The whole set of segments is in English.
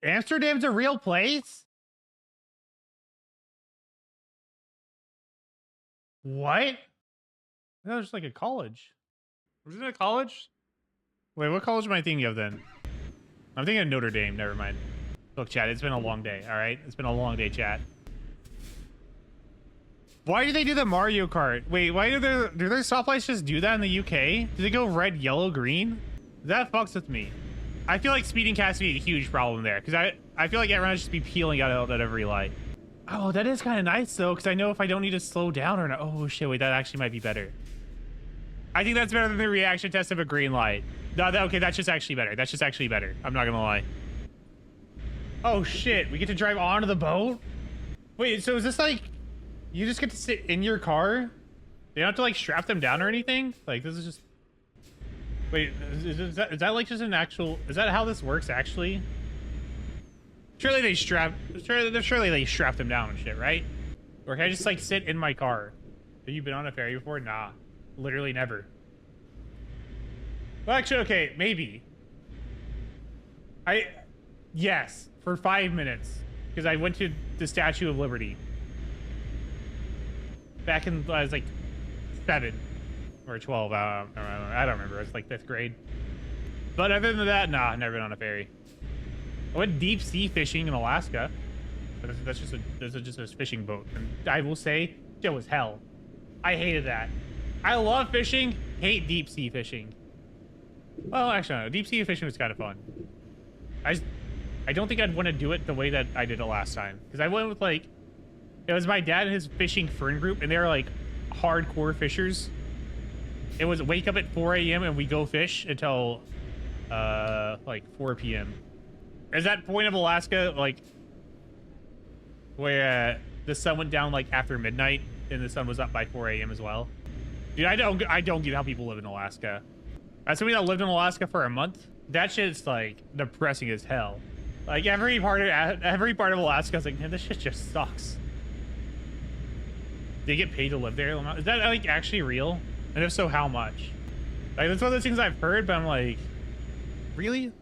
Amsterdam's a real place? What? That was like a college. Was it a college? Wait, what college am I thinking of then? I'm thinking of Notre Dame. Never mind. Look, chat, it's been a long day, all right? It's been a long day, chat. Why do they do the Mario Kart? Wait, why do their stoplights just do that in the UK? Do they go red, yellow, green? That fucks with me. I feel like speeding has to be a huge problem there, because I feel like everyone should just be peeling out at every light. Oh, that is kind of nice, though, because I know if I don't need to slow down or not. Oh, shit, wait, that actually might be better. I think that's better than the reaction test of a green light. No, okay, that's just actually better. That's just actually better. I'm not gonna lie. Oh, shit, we get to drive onto the boat? Wait, so is this like... You just get to sit in your car? You don't have to, like, strap them down or anything? Like, this is just... Wait, is that like just an actual... Is that how this works, actually? Surely they strap them down and shit, right? Or can I just, like, sit in my car? Have you been on a ferry before? Nah. Literally never. Well, actually, okay, maybe. Yes, for 5 minutes. Because I went to the Statue of Liberty. Back in, I was like 7 or 12. I don't remember. It was like 5th grade. But other than that, nah, never been on a ferry. I went deep sea fishing in Alaska. But that's just a fishing boat. And I will say, it was hell. I hated that. I love fishing, hate deep sea fishing. Well, actually, no. Deep sea fishing was kind of fun. I don't think I'd want to do it the way that I did it last time. Because I went with, like, it was my dad and his fishing friend group, and they were, like, hardcore fishers. It was wake up at 4 a.m. and we go fish until, like, 4 p.m. Is that point of Alaska, like, where the sun went down, like, after midnight, and the sun was up by 4 a.m. as well? Dude, I don't get how people live in Alaska. As somebody that lived in Alaska for a month, that shit's, like, depressing as hell. Like, every part of Alaska is like, man, this shit just sucks. They get paid to live there? Is that, like, actually real? And if so, how much? Like, that's one of those things I've heard, but I'm like, really?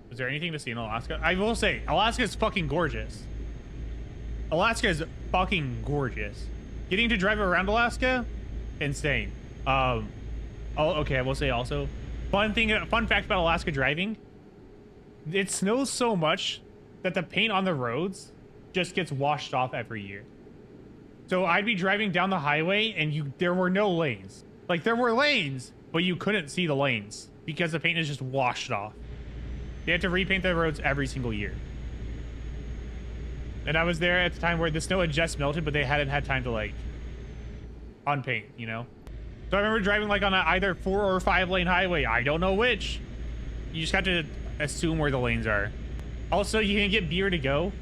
Is there anything to see in Alaska? I will say, Alaska is fucking gorgeous. Alaska is fucking gorgeous. Getting to drive around Alaska, insane. Oh, okay, I will say also, fun fact about Alaska driving, it snows so much that the paint on the roads just gets washed off every year. So I'd be driving down the highway and there were no lanes. Like, there were lanes, but you couldn't see the lanes because the paint is just washed off. They had to repaint the roads every single year. And I was there at the time where the snow had just melted, but they hadn't had time to, like, unpaint, you know? So I remember driving, like, on either 4 or 5 lane highway. I don't know which. You just have to assume where the lanes are. Also, you can get beer to go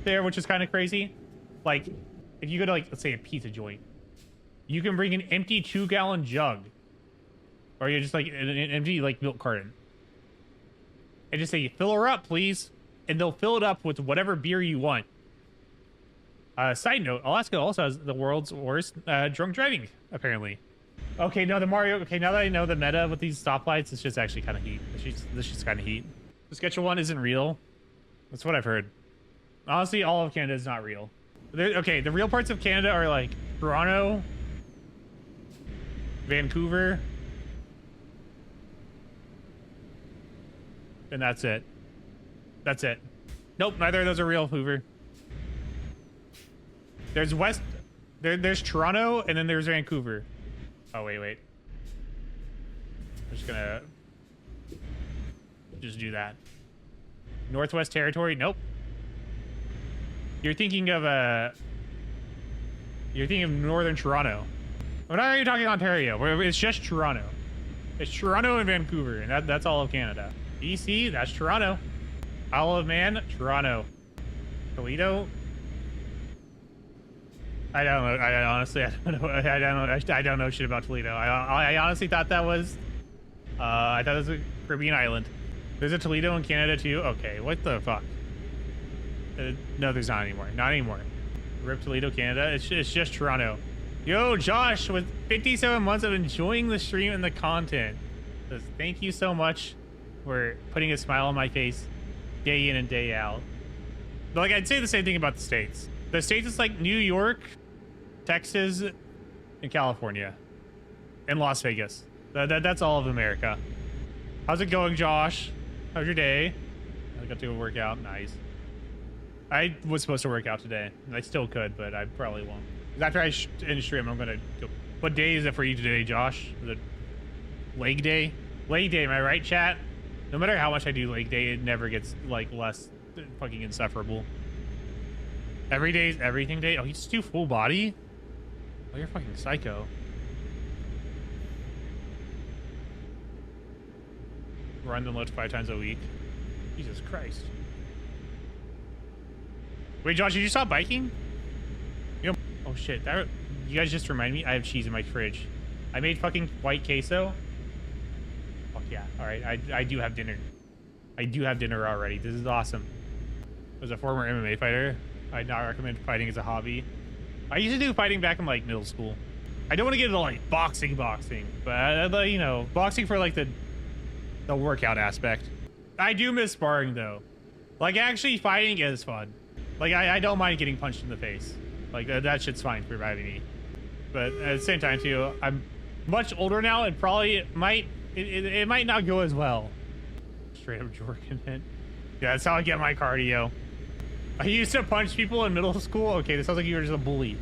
there, which is kind of crazy. Like, if you go to, like, let's say a pizza joint, you can bring an empty 2-gallon jug, or you just, like, an empty, like, milk carton, and just say, fill her up, please, and they'll fill it up with whatever beer you want. Side note, Alaska also has the world's worst drunk driving, apparently. Okay, no, okay, now that I know the meta with these stoplights, it's just actually kind of heat. This just kind of heat. The Schedule 1 isn't real. That's what I've heard. Honestly, all of Canada is not real. Okay, the real parts of Canada are, like, Toronto, Vancouver, and that's it. That's it. Nope, neither of those are real, Hoover. There's there's Toronto, and then there's Vancouver. Oh, wait. I'm just gonna just do that. Northwest Territory, nope. You're thinking of Northern Toronto. We're not even talking Ontario. It's just Toronto. It's Toronto and Vancouver, and that's all of Canada. BC, that's Toronto. Isle of Man, Toronto. Toledo. I don't know. Honestly, I don't know shit about Toledo. I honestly thought that was, I thought it was a Caribbean island. There's a Toledo in Canada too. Okay, what the fuck? No, there's not anymore. Not anymore. Rip Toledo, Canada. It's just Toronto. Yo, Josh, with 57 months of enjoying the stream and the content, says thank you so much for putting a smile on my face. day in and day out. But like, I'd say the same thing about the States. The States is like New York, Texas, and California, and Las Vegas. That's all of America. How's it going, Josh? How's your day? I got to go work out. Nice. I was supposed to work out today. I still could, but I probably won't. After I end stream, I'm gonna go. What day is it for you today, Josh? Is it leg day? Leg day, am I right, chat? No matter how much I do leg day, it never gets like less fucking insufferable. Every day is everything day. Oh, you just do full body? Oh, you're fucking psycho. Run and lift 5 times a week. Jesus Christ. Wait, Josh, did you stop biking? You know, oh shit, you guys just remind me, I have cheese in my fridge. I made fucking white queso. Fuck yeah, all right, I do have dinner. I do have dinner already. This is awesome. As a former MMA fighter, I'd not recommend fighting as a hobby. I used to do fighting back in like middle school. I don't want to get into like boxing, but you know, boxing for like the workout aspect. I do miss sparring though. Like actually fighting is fun. Like I don't mind getting punched in the face. Like that shit's fine for me. But at the same time too, I'm much older now and probably it might not go as well. Straight up jorking it. Yeah, that's how I get my cardio. I used to punch people in middle school. Okay, this sounds like you were just a bully.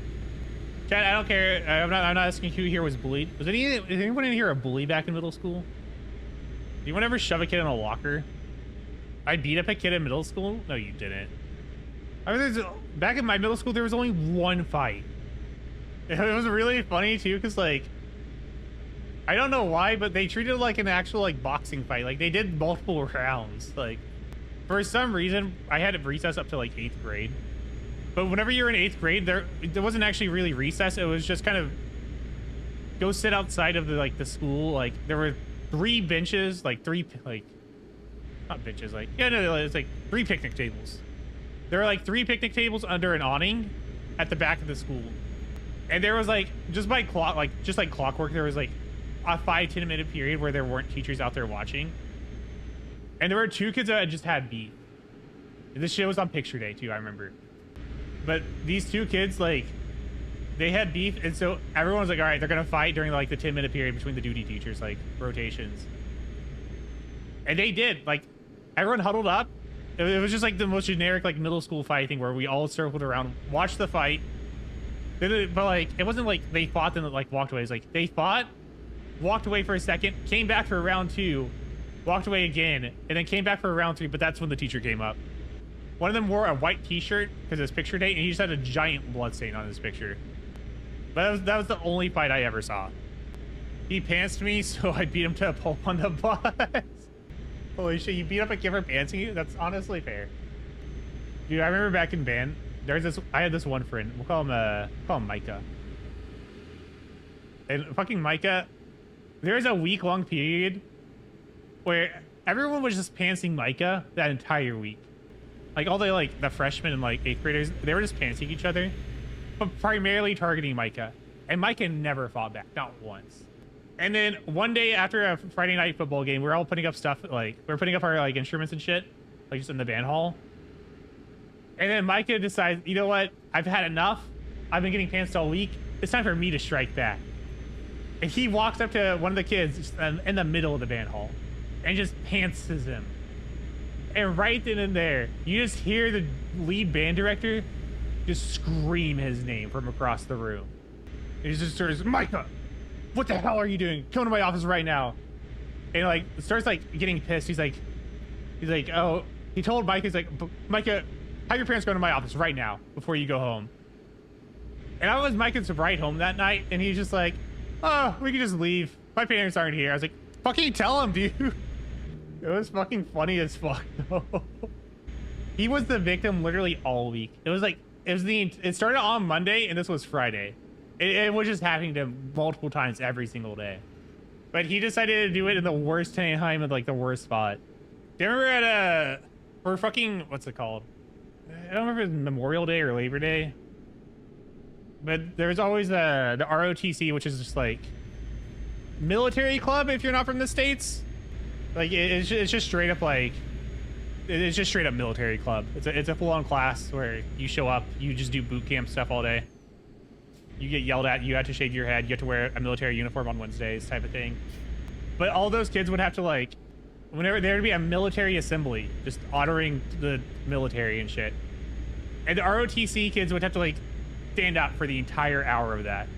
Chad, I don't care. I'm not asking who here was bullied. Was anyone in here a bully back in middle school? Did anyone ever shove a kid in a locker? I beat up a kid in middle school? No, you didn't. I mean, back in my middle school, there was only one fight. It was really funny too, because like, I don't know why, but they treated it like an actual like boxing fight. Like they did multiple rounds. Like for some reason, I had recess up to like 8th grade. But whenever you're in 8th grade, there wasn't actually really recess. It was just kind of go sit outside of the school. Like there were 3 benches, not benches, like, yeah, no, it's like 3 picnic tables. There are like 3 picnic tables under an awning at the back of the school. And there was like, just like clockwork, there was like a 5-10 minute period where there weren't teachers out there watching. And there were 2 kids that just had beef. This shit was on picture day too, I remember. But these 2 kids, like, they had beef, and so everyone was like, all right, they're gonna fight during like the 10-minute period between the duty teachers, like rotations. And they did. Like, everyone huddled up. It was just like the most generic like middle school fight thing where we all circled around, watched the fight. But like, it wasn't like they fought then like walked away. It's like they fought, walked away for a second, came back for round 2, walked away again, and then came back for round 3. But that's when the teacher came up. One of them wore a white t-shirt because it's picture day, and he just had a giant blood stain on his picture. But that was the only fight I ever saw. He pantsed me, so I beat him to a pulp on the bus. Holy shit, you beat up a kid for pantsing you? That's honestly fair. Dude, I remember back in band, I had this one friend. We'll call him Micah. And fucking Micah, there was a week-long period where everyone was just pantsing Micah that entire week. Like all the freshmen and like 8th graders, they were just pantsing each other, but primarily targeting Micah. And Micah never fought back, not once. And then one day after a Friday night football game, we're all putting up stuff, like we're putting up our like instruments and shit, like just in the band hall. And then Micah decides, you know what? I've had enough. I've been getting pantsed all week. It's time for me to strike back. And he walks up to one of the kids just in the middle of the band hall and just pantses him. And right then and there, you just hear the lead band director just scream his name from across the room. And he just starts, Micah, what the hell are you doing? Come to my office right now. And like starts like getting pissed. He's like, oh, he told Micah, he's like, Micah, have your parents go to my office right now before you go home. And I was Micah's ride home that night, and he's just like, oh, we can just leave. My parents aren't here. I was like, fucking tell him, dude. It was fucking funny as fuck, though. He was the victim literally all week. It started on Monday, and this was Friday. It was just happening to him multiple times every single day. But he decided to do it in the worst time of like the worst spot. Do you remember for fucking, what's it called? I don't remember if it was Memorial Day or Labor Day. But there's always the ROTC, which is just like military club if you're not from the States. Like it's just straight up like it's just straight up military club. It's a full-on class where you show up, you just do boot camp stuff all day. You get yelled at, you have to shave your head, you have to wear a military uniform on Wednesdays type of thing. But all those kids would have to like, whenever there would be a military assembly, just honoring the military and shit. And the ROTC kids would have to like stand up for the entire hour of that.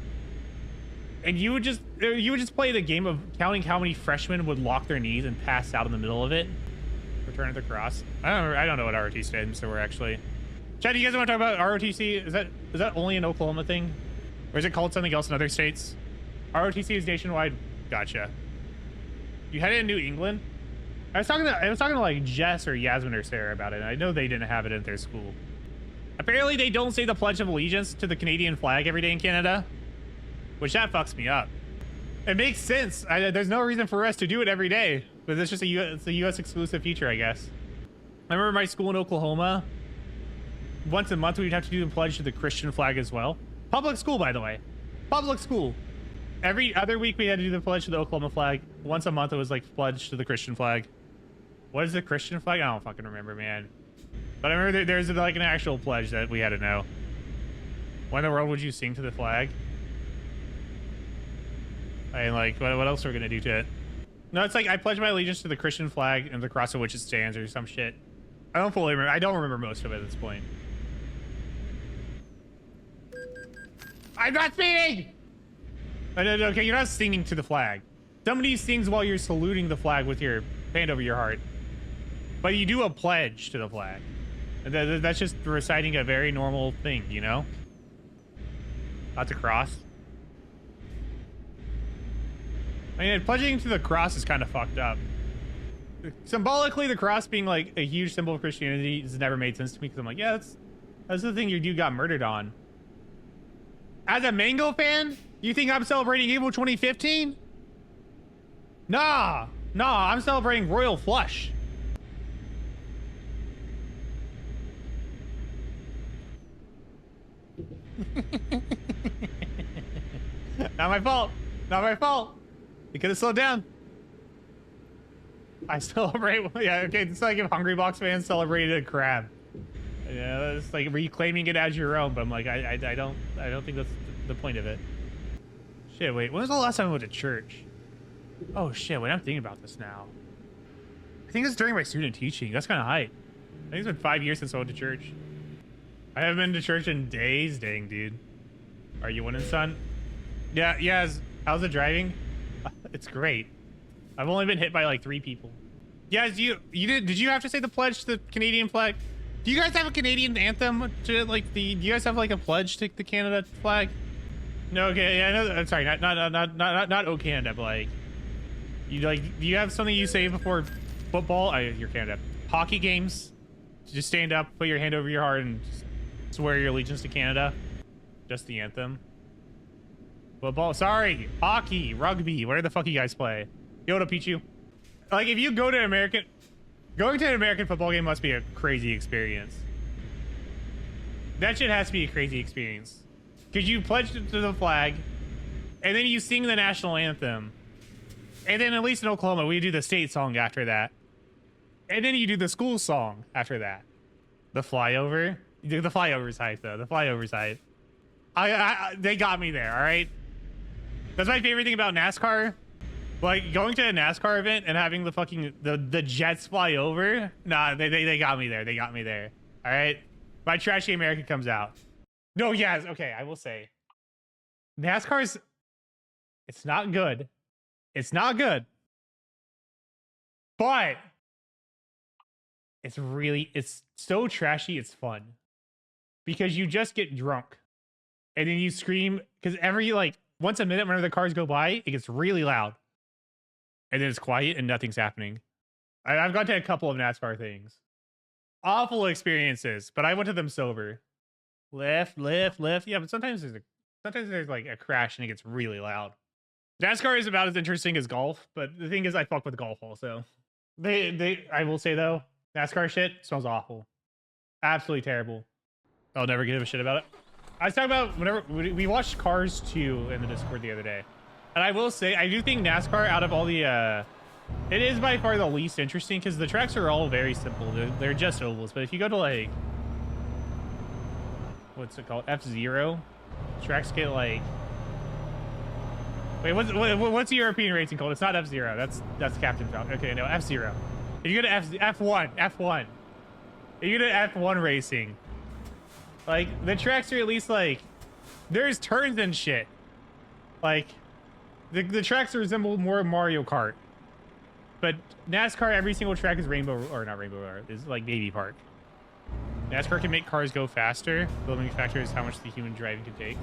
And you would just play the game of counting how many freshmen would lock their knees and pass out in the middle of it. Return of the cross. I don't know what ROTC stands for actually. Chad, do you guys want to talk about ROTC? Is that only an Oklahoma thing? Or is it called something else in other states? ROTC is nationwide. Gotcha. You had it in New England? I was talking to like Jess or Yasmin or Sarah about it, and I know they didn't have it at their school. Apparently they don't say the Pledge of Allegiance to the Canadian flag every day in Canada, which that fucks me up. It makes sense. There's no reason for us to do it every day, but it's just it's a US exclusive feature, I guess. I remember my school in Oklahoma, once a month we'd have to do the pledge to the Christian flag as well. Public school, by the way. Public school. Every other week we had to do the pledge to the Oklahoma flag. Once a month it was like pledge to the Christian flag. What is the Christian flag? I don't fucking remember, man. But I remember there's like an actual pledge that we had to know. When in the world would you sing to the flag? And like, what else are we gonna do to it? No, it's like I pledge my allegiance to the Christian flag and the cross of which it stands or some shit. I don't fully remember. I don't remember most of it at this point. I'm not speaking! Okay, you're not singing to the flag. Somebody sings while you're saluting the flag with your hand over your heart. But you do a pledge to the flag. That's just reciting a very normal thing, you know? Not to cross. I mean, pledging to the cross is kind of fucked up. Symbolically, the cross being like a huge symbol of Christianity has never made sense to me because I'm like, yeah, that's the thing your dude got murdered on. As a Mango fan, you think I'm celebrating April 2015? Nah, I'm celebrating Royal Flush. Not my fault. Not my fault. You could have slowed down. I celebrate. Yeah, okay. It's like if Hungry Box fans celebrated a crab. Yeah, it's like reclaiming it as your own. But I'm like, I don't think that's the point of it. Shit. Wait. When was the last time I went to church? Oh shit. Wait. I'm thinking about this now. I think it's during my student teaching. That's kind of hype. I think it's been 5 years since I went to church. I haven't been to church in days. Dang, dude. Are you winning, son? Yeah. How's the driving? It's great. I've only been hit by like 3 people. Yeah, did you have to say the pledge to the Canadian flag? Do you guys have a Canadian anthem to like do you guys have like a pledge to the Canada flag? No, okay, yeah, no, I'm sorry, not O Canada, but like do you have something you say before football? You're Canada. Hockey games? Just stand up, put your hand over your heart, and swear your allegiance to Canada. Just the anthem. Football, sorry, hockey, rugby, where the fuck you guys play? Yo, what up, Pichu? Like, if you go to going to an American football game must be a crazy experience. That shit has to be a crazy experience. Because you pledge to the flag, and then you sing the national anthem. And then, at least in Oklahoma, we do the state song after that. And then you do the school song after that. The flyover. The flyover's hype, though. The flyover's hype. They got me there, all right? That's my favorite thing about NASCAR. Like, going to a NASCAR event and having the fucking, the jets fly over. Nah, they got me there. They got me there. All right? My Trashy American comes out. No, yes. Okay, I will say. NASCAR's, it's not good. It's not good. But it's so trashy, it's fun. Because you just get drunk. And then you scream, because every, like, once a minute, whenever the cars go by, it gets really loud. And then it's quiet and nothing's happening. I've gone to a couple of NASCAR things. Awful experiences, but I went to them sober. Left. Yeah, but sometimes there's like a crash and it gets really loud. NASCAR is about as interesting as golf, but the thing is I fuck with golf also. I will say though, NASCAR shit smells awful. Absolutely terrible. I'll never give a shit about it. I was talking about whenever we watched Cars 2 in the Discord the other day. And I will say, I do think NASCAR, out of all the It is by far the least interesting because the tracks are all very simple. They're just ovals. But if you go to like, what's it called? F-Zero, tracks get like, wait, what's the European racing called? It's not F-Zero. That's Captain Falcon. Okay, no, F-Zero. If you go to F1. If you go to F1 racing, like the tracks are at least like, there's turns and shit. Like, the tracks resemble more Mario Kart. But NASCAR, every single track is rainbow, or not rainbow, is like Navy Park. NASCAR can make cars go faster. The limiting factor is how much the human driving can take.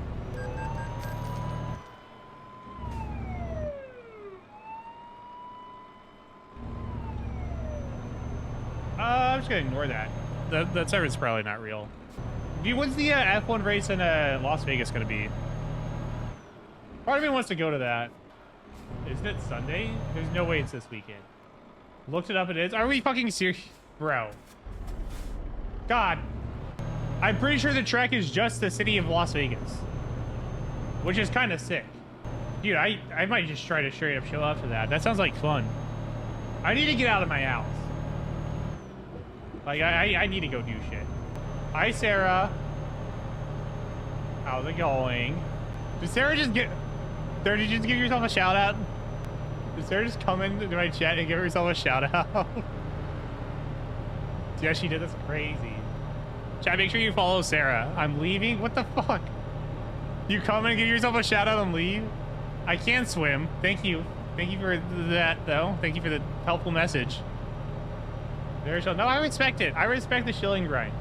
I'm just gonna ignore that. That server's probably not real. Dude, what's the F1 race in Las Vegas gonna be? Part of me wants to go to that. Isn't it Sunday? There's no way it's this weekend. Looked it up, it is. Are we fucking serious? Bro. God. I'm pretty sure the track is just the city of Las Vegas. Which is kind of sick. Dude, I might just try to straight up show up to that. That sounds like fun. I need to get out of my house. Like, I need to go do shit. Hi, Sarah. How's it going? Did Sarah just get... Sarah, did you just give yourself a shout out? Did Sarah just come into my chat and give herself a shout out? Yeah, she did. That's crazy. Chat, make sure you follow Sarah. I'm leaving? What the fuck? You come and give yourself a shout out and leave? I can swim. Thank you. Thank you for that, though. Thank you for the helpful message. There's no, I respect it. I respect the shilling grind.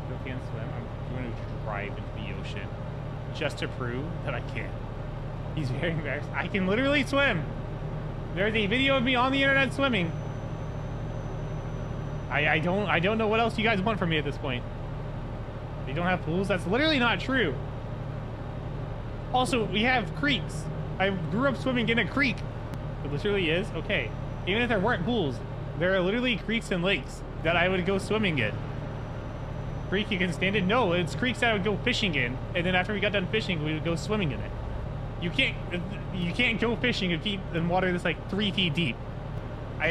Still can't swim. I'm going to drive into the ocean just to prove that I can. He's very embarrassed. I can literally swim. There's a video of me on the internet swimming. I don't know what else you guys want from me at this point. They don't have pools? That's literally not true. Also, we have creeks. I grew up swimming in a creek. It literally is. Okay. Even if there weren't pools, there are literally creeks and lakes that I would go swimming in. Creek, you can stand it? No, it's creeks that I would go fishing in. And then after we got done fishing, we would go swimming in it. You can't go fishing in water that's like 3 feet deep. I'm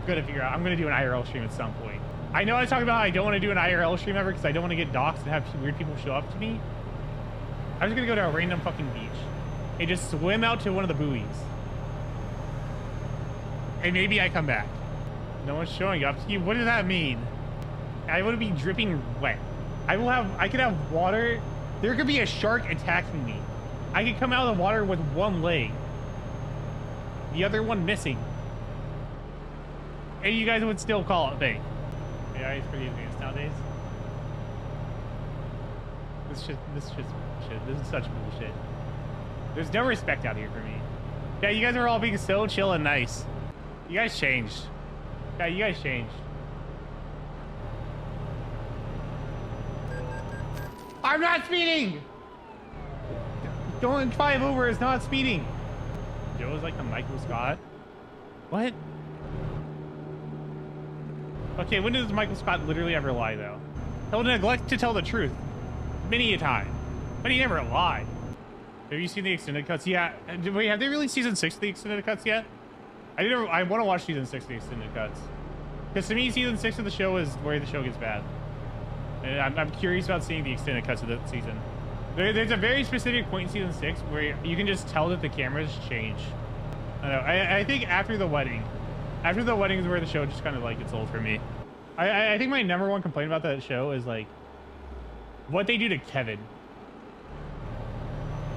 gonna figure out. I'm gonna do an IRL stream at some point. I know I was talking about how I don't want to do an IRL stream ever because I don't want to get doxxed and have weird people show up to me. I'm just gonna go to a random fucking beach and just swim out to one of the buoys. And maybe I come back. No one's showing up to you. What does that mean? I would be dripping wet. I could have water. There could be a shark attacking me. I could come out of the water with one leg. The other one missing. And you guys would still call it fake. Yeah, it's pretty advanced nowadays. This is bullshit. This is such bullshit. There's no respect out here for me. Yeah, you guys are all being so chill and nice. You guys changed. Yeah, you guys changed. I'm not speeding! Going 5 over is not speeding. Joe is like the Michael Scott. What? Okay, when does Michael Scott literally ever lie, though? He'll neglect to tell the truth. Many a time. But he never lied. Have you seen the extended cuts? Yeah. Wait, have they released season 6 of the extended cuts yet? I want to watch season 6 of the extended cuts. Because to me, season 6 of the show is where the show gets bad. And I'm curious about seeing the extended cuts of the season. There's a very specific point in season 6 where you can just tell that the cameras change. I don't know. I think after the wedding is where the show just kind of like gets old for me. I think my number one complaint about that show is like what they do to Kevin.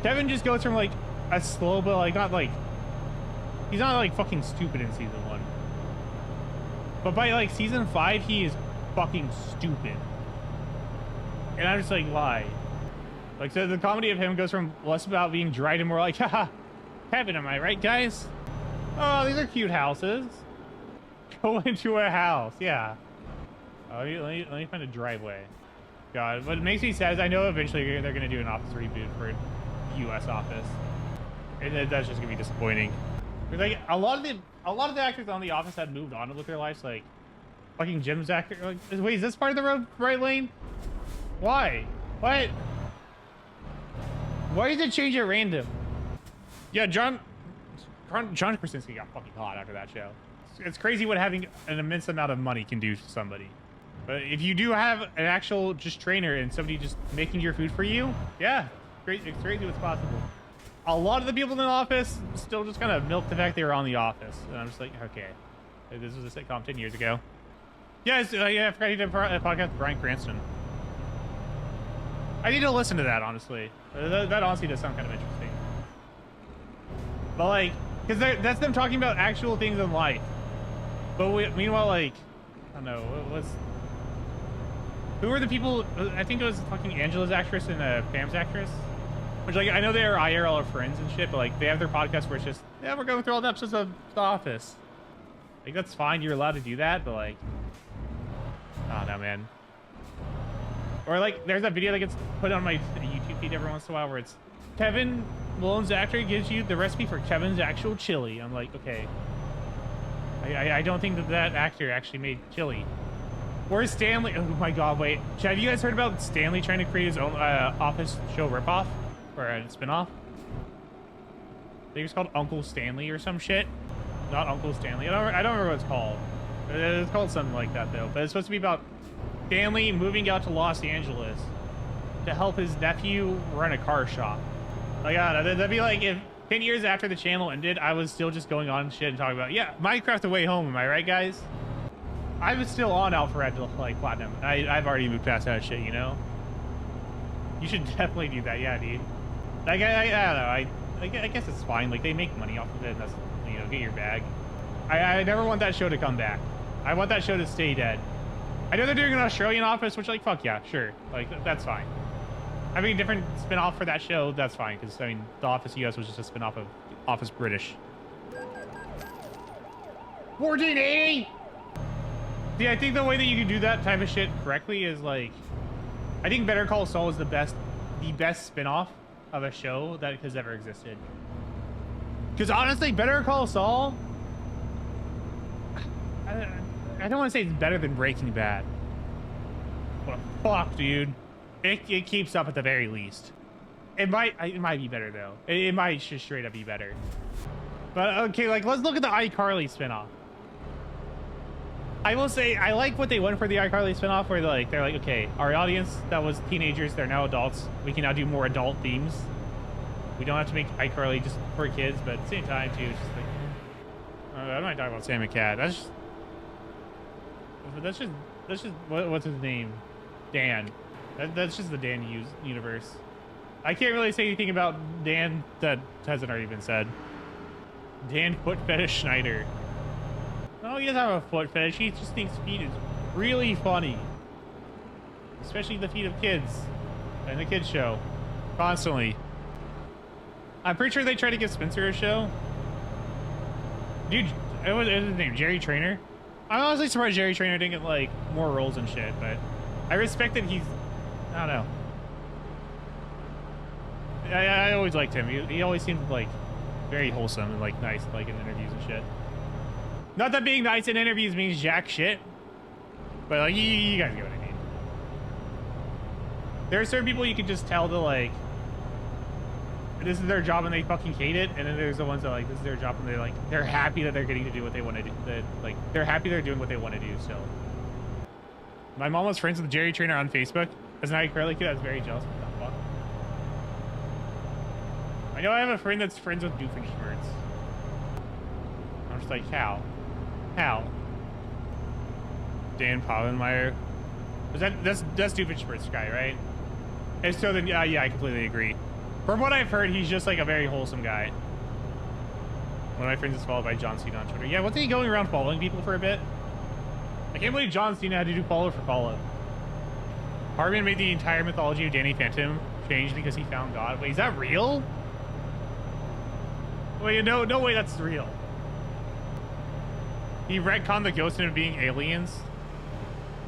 Kevin just goes from like a slow, but like not like he's not like fucking stupid in season 1. But by like season 5, he is fucking stupid. And I'm just like, why? Like, so the comedy of him goes from less about being dry to more like, haha, Kevin, am I right, guys? Oh, these are cute houses. Go into a house, yeah. Let me find a driveway. God, what makes me sad is I know eventually they're gonna do an office reboot for the U.S. office, and that's just gonna be disappointing. Like a lot of the actors on The Office had moved on with their lives, like fucking Jim's actor. Like, wait, is this part of the road right lane? Why? What? Why does it change at random? Yeah, John. John Krasinski got fucking hot after that show. It's crazy what having an immense amount of money can do to somebody. But if you do have an actual just trainer and somebody just making your food for you, yeah, great. It's crazy what's possible. A lot of the people in the office still just kind of milk the fact they were on The Office, and I'm just like, okay, this was a sitcom 10 years ago. Yeah, yeah, I forgot he did a podcast with Bryan Cranston. I need to listen to that, honestly. That honestly does sound kind of interesting. But like, because that's them talking about actual things in life. But meanwhile, like, I don't know, who were the people? I think it was fucking Angela's actress and Pam's actress. Which, like, I know they are IRL friends and shit, but like, they have their podcast where it's just, yeah, we're going through all the episodes of The Office. Like, that's fine, you're allowed to do that, but like, I don't know, man. Or like, there's that video that gets put on my YouTube feed every once in a while where it's Kevin Malone's actor gives you the recipe for Kevin's actual chili. I'm like, okay. I don't think that actor actually made chili. Where's Stanley? Oh my god, wait. Have you guys heard about Stanley trying to create his own Office show ripoff? Or a spinoff? I think it's called Uncle Stanley or some shit. Not Uncle Stanley. I don't remember what it's called. It's called something like that though. But it's supposed to be about Stanley moving out to Los Angeles to help his nephew run a car shop. Like, I don't know, that'd be like if 10 years after the channel ended, I was still just going on shit and talking about, yeah, Minecraft The Way Home, am I right, guys? I was still on Alpharad to like Platinum. I've already moved past that shit, you know? You should definitely do that, yeah, dude. Like, I don't know, I guess it's fine. Like, they make money off of it, and that's, you know, get your bag. I never want that show to come back. I want that show to stay dead. I know they're doing an Australian Office, which, like, fuck yeah, sure. Like, that's fine. Having a different spin-off for that show, that's fine, because, I mean, The Office US was just a spin-off of Office British. 1480! See, I think the way that you can do that type of shit correctly is, like, I think Better Call Saul is the best spin-off of a show that has ever existed. Because honestly, Better Call Saul, I don't want to say it's better than Breaking Bad. What the fuck, dude? It keeps up at the very least. It might be better though. It might just straight up be better. But okay, like, let's look at the iCarly spinoff. I will say I like what they went for the iCarly spinoff, where they're like, okay, our audience that was teenagers, they're now adults. We can now do more adult themes. We don't have to make iCarly just for kids, but at the same time too, it's just like, I'm not talking about Sam and Cat. That's just what's his name? Dan. That's just the Dan universe. I can't really say anything about Dan that hasn't already been said. Dan Foot Fetish Schneider. No, he doesn't have a foot fetish. He just thinks feet is really funny. Especially the feet of kids. And the kids show. Constantly. I'm pretty sure they tried to give Spencer a show. Dude, it was his name, Jerry Trainer. I'm honestly surprised Jerry Trainer didn't get, like, more roles and shit, but I respect that he's, I don't know. I always liked him. He always seemed, like, very wholesome and, like, nice, like, in interviews and shit. Not that being nice in interviews means jack shit, but, like, you guys get what I mean. There are certain people you can just tell to, like, this is their job and they fucking hate it, and then there's the ones that, like, this is their job and they're happy that they're getting to do what they want to do. Like, they're happy they're doing what they want to do still. My mom was friends with Jerry Trainer on Facebook. As an iCarly kid, I was very jealous of that fuck. I know I have a friend that's friends with Doofenshmirtz. I'm just like, how? How? Dan Povenmire. That's Doofenshmirtz guy, right? And so then, yeah, I completely agree. From what I've heard, he's just like a very wholesome guy. One of my friends is followed by John Cena on Twitter. Yeah, wasn't he going around following people for a bit? I can't believe John Cena had to do follow for follow. Hartman made the entire mythology of Danny Phantom change because he found God. Wait, is that real? Wait, no way, that's real. He retconned the ghosts into being aliens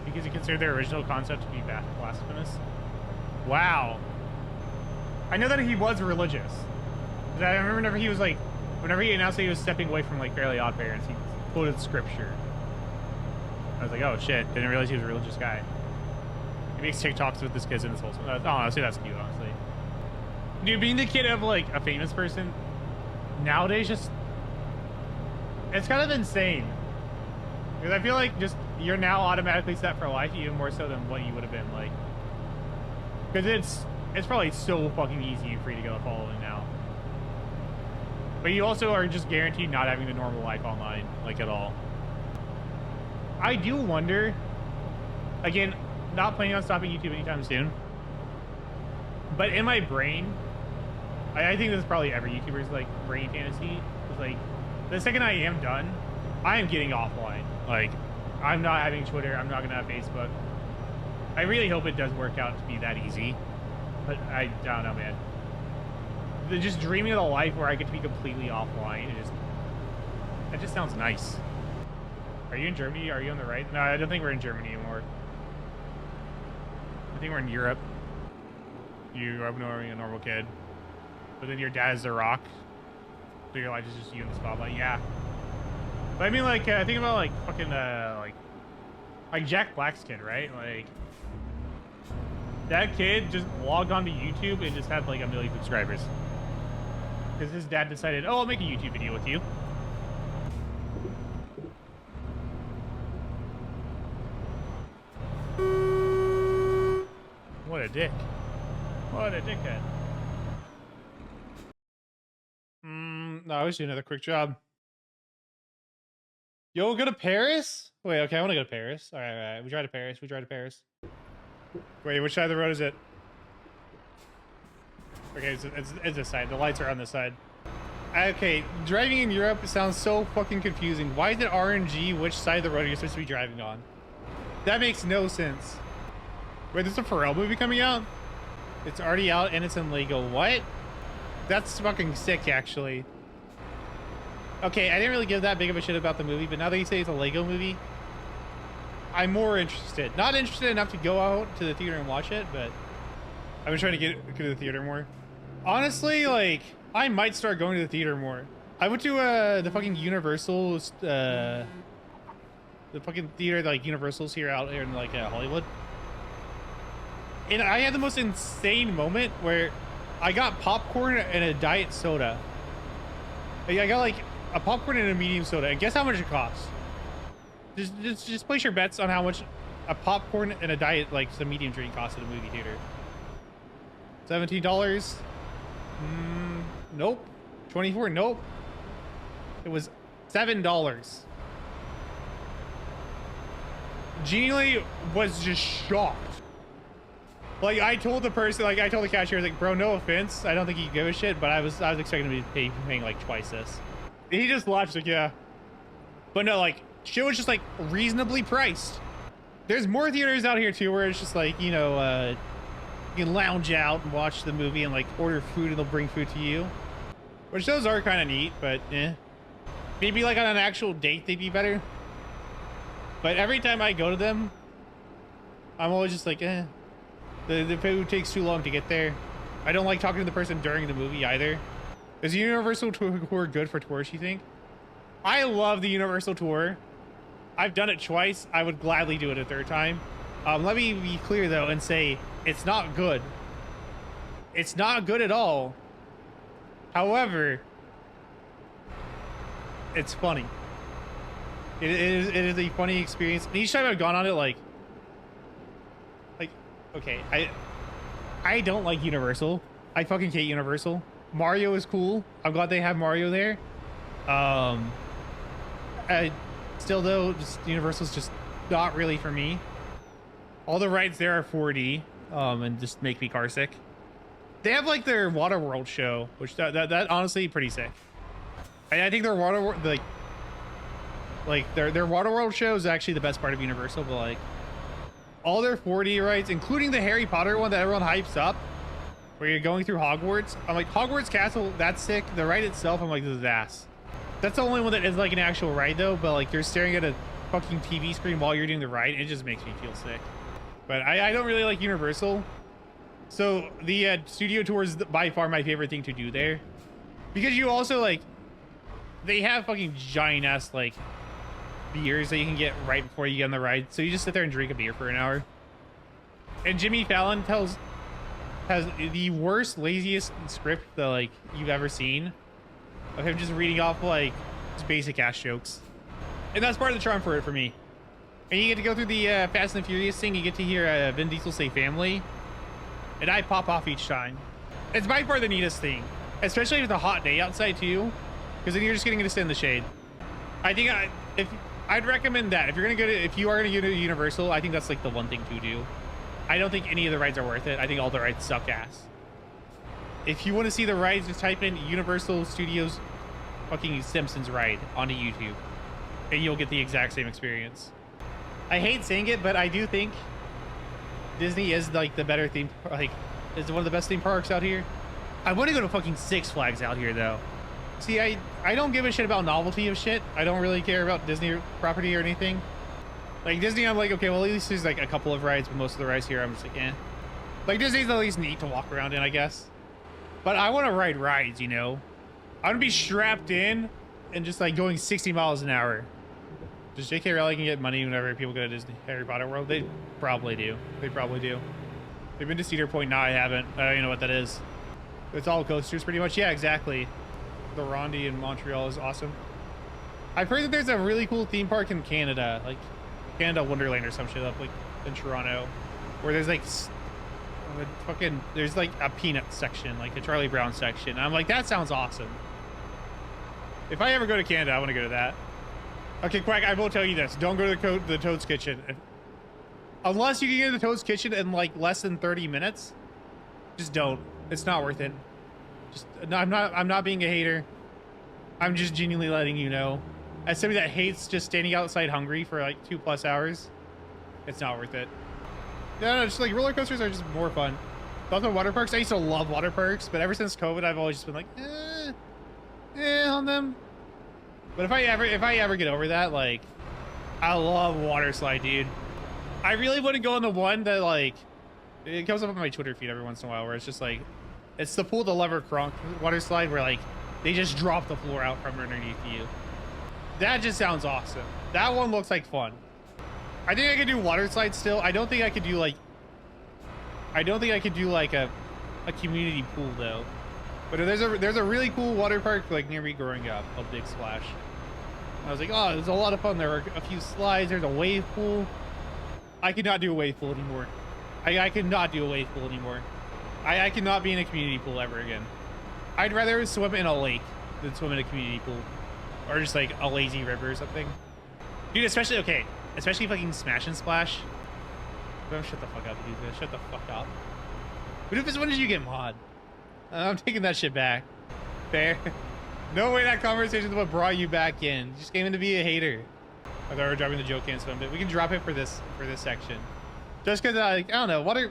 because he considered their original concept to be blasphemous. Wow. I know that he was religious. I remember whenever he was like, whenever he announced that he was stepping away from like Fairly Odd Parents, he quoted scripture. I was like, oh shit, didn't realize he was a religious guy. He makes TikToks with his kids in his whole. Oh, honestly, that's cute, honestly. Dude, being the kid of like a famous person nowadays just It's kind of insane. Because I feel like just you're now automatically set for life, even more so than what you would have been like. Because it's probably so fucking easy and free to go following now. But you also are just guaranteed not having the normal life online, like at all. I do wonder, again, not planning on stopping YouTube anytime soon, but in my brain, I think this is probably every YouTuber's like brain fantasy. It's like, the second I am done, I am getting offline. Like, I'm not having Twitter, I'm not gonna have Facebook. I really hope it does work out to be that easy, but I don't know, man. Just dreaming of a life where I get to be completely offline, it just sounds nice. Are you in Germany? Are you on the right? No, I don't think we're in Germany anymore. I think we're in Europe. You are a normal kid, but then your dad is The Rock, so your life is just you in the spotlight. Yeah, but I mean, like, think about like fucking like Jack Black's kid, right? Like, that kid just logged onto YouTube and just had like 1 million subscribers because his dad decided, oh, I'll make a YouTube video with you. What a dick. What a dickhead. No, I was doing another quick job. Yo, go to Paris? Wait, okay, I want to go to Paris. All right. We drive to Paris. Wait, which side of the road is it? Okay, it's this side. The lights are on this side. Okay, driving in Europe sounds so fucking confusing. Why is it RNG which side of the road you're supposed to be driving on? That makes no sense. Wait, there's a Pharrell movie coming out? It's already out and it's in Lego. What? That's fucking sick, actually. Okay, I didn't really give that big of a shit about the movie, but now that you say it's a Lego movie, I'm more interested. Not interested enough to go out to the theater and watch it, but I've been trying to get to the theater more. Honestly, like, I might start going to the theater more. I went to the fucking Universal, the fucking theater, like Universal's here out here in like Hollywood. And I had the most insane moment where I got popcorn and a diet soda. I got like a popcorn and a medium soda, and guess how much it costs? Just place your bets on how much a popcorn and a diet, like some medium drink, costs at a movie theater. $17? Nope. 24? Nope. It was $7. Genuinely was just shocked. Like, I told the person, like, I told the cashier, like, bro, no offense, I don't think you give a shit, but I was expecting to be paying like twice this. And he just laughed, like, yeah. But no, like, shit was just like reasonably priced. There's more theaters out here too where it's just like, you know, you can lounge out and watch the movie and like order food and they'll bring food to you. Which those are kind of neat, but maybe like on an actual date they'd be better. But every time I go to them, I'm always just like, the food takes too long to get there. I don't like talking to the person during the movie either. Is the Universal Tour good for tours, you think? I love the Universal Tour. I've done it twice. I would gladly do it a third time. Let me be clear though and say it's not good. It's not good at all. However, it's funny. It is a funny experience. And each time I've gone on it, like okay, I don't like Universal. I fucking hate Universal. Mario is cool. I'm glad they have Mario there. Still though, just Universal's just not really for me. All the rides there are 4D, and just make me car sick. They have like their Waterworld show, which that honestly pretty sick. I think their Waterworld, like their Waterworld show is actually the best part of Universal, but like all their 4D rides, including the Harry Potter one that everyone hypes up, where you're going through Hogwarts. I'm like, Hogwarts Castle, that's sick. The ride itself, I'm like, this is ass. That's the only one that is like an actual ride though, but like you're staring at a fucking TV screen while you're doing the ride. It just makes me feel sick. But I don't really like Universal. So the studio tour is by far my favorite thing to do there. Because you also like, they have fucking giant ass like beers that you can get right before you get on the ride. So you just sit there and drink a beer for an hour. And Jimmy Fallon has the worst, laziest script that like you've ever seen, of him just reading off like Just basic ass jokes. And that's part of the charm for it for me. And you get to go through the Fast and the Furious thing. You get to hear Vin Diesel say family. And I pop off each time. It's by far the neatest thing. Especially if it's a hot day outside too. Because then you're just getting to sit in the shade. I think I'd recommend that. If you are gonna go to Universal, I think that's like the one thing to do. I don't think any of the rides are worth it. I think all the rides suck ass. If you want to see the rides, just type in Universal Studios fucking Simpsons ride onto YouTube. And you'll get the exact same experience. I hate saying it, but I do think Disney is like the better theme, like is one of the best theme parks out here. I want to go to fucking Six Flags out here though. See, I don't give a shit about novelty of shit. I don't really care about Disney property or anything. Like Disney, I'm like, okay, well at least there's like a couple of rides, but most of the rides here, I'm just like, eh. Like Disney's at least neat to walk around in, I guess. But I want to ride rides, you know? I want to be strapped in and just like going 60 miles an hour. Does J.K. Rowling can get money whenever people go to Disney Harry Potter World? They probably do. They probably do. They've been to Cedar Point. No, I haven't. I don't even know what that is. It's all coasters pretty much. Yeah, exactly. The Rondi in Montreal is awesome. I've heard that there's a really cool theme park in Canada, like Canada Wonderland or some shit up like in Toronto, where there's like there's like a peanut section, like a Charlie Brown section. I'm like, that sounds awesome. If I ever go to Canada, I want to go to that. Okay, Quack, I will tell you this. Don't go to the Toad's Kitchen. Unless you can get to the Toad's Kitchen in like less than 30 minutes, just don't. It's not worth it. Just, no, I'm not being a hater. I'm just genuinely letting you know. As somebody that hates just standing outside hungry for like 2+ hours, it's not worth it. No, just like roller coasters are just more fun. Also water parks, I used to love water parks, but ever since COVID, I've always just been like, on them. But if I ever get over that, like, I love water slide, dude. I really want to go on the one that like, it comes up on my Twitter feed every once in a while, where it's just like, it's the pull the lever Kronk water slide where like they just drop the floor out from underneath you. That just sounds awesome. That one looks like fun. I think I could do water slides still. I don't think I could do like a community pool though. But there's a really cool water park like near me growing up called Big Splash. I was like, oh, there's a lot of fun. There were a few slides. There's a wave pool. I could not do a wave pool anymore. I could not do a wave pool anymore. I cannot be in a community pool ever again. I'd rather swim in a lake than swim in a community pool. Or just like a lazy river or something. Dude, especially fucking Smash and Splash. Oh, shut the fuck up, dude. Shut the fuck up. What if this one did you get mod? I'm taking that shit back. Fair. No way that conversation is what brought you back in. You just came in to be a hater. I thought we were dropping the joke can swim, but we can drop it for this section. Just because I don't know, water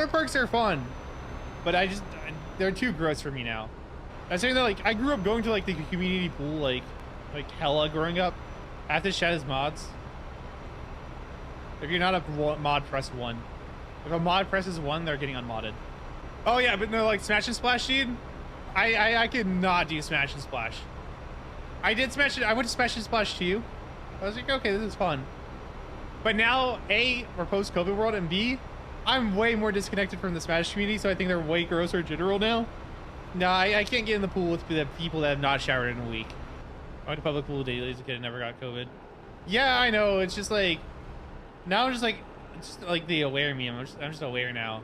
parks are fun, but they're too gross for me now. I'm saying that like I grew up going to like the community pool like hella growing up. I have to shout his mods. If you're not a mod, press 1. If a mod presses 1, they're getting unmodded. Oh yeah, but no, like Smash and Splash, dude. I could not do Smash and Splash. I went to Smash and Splash too. I was like, okay, this is fun. But now, A, we're post-COVID world, and B, I'm way more disconnected from the Smash community, so I think they're way grosser in general now. No, I can't get in the pool with the people that have not showered in a week. I went to public pool daily as a kid and never got COVID. Yeah, I know. It's just like, now I'm just like they aware me. I'm just aware now.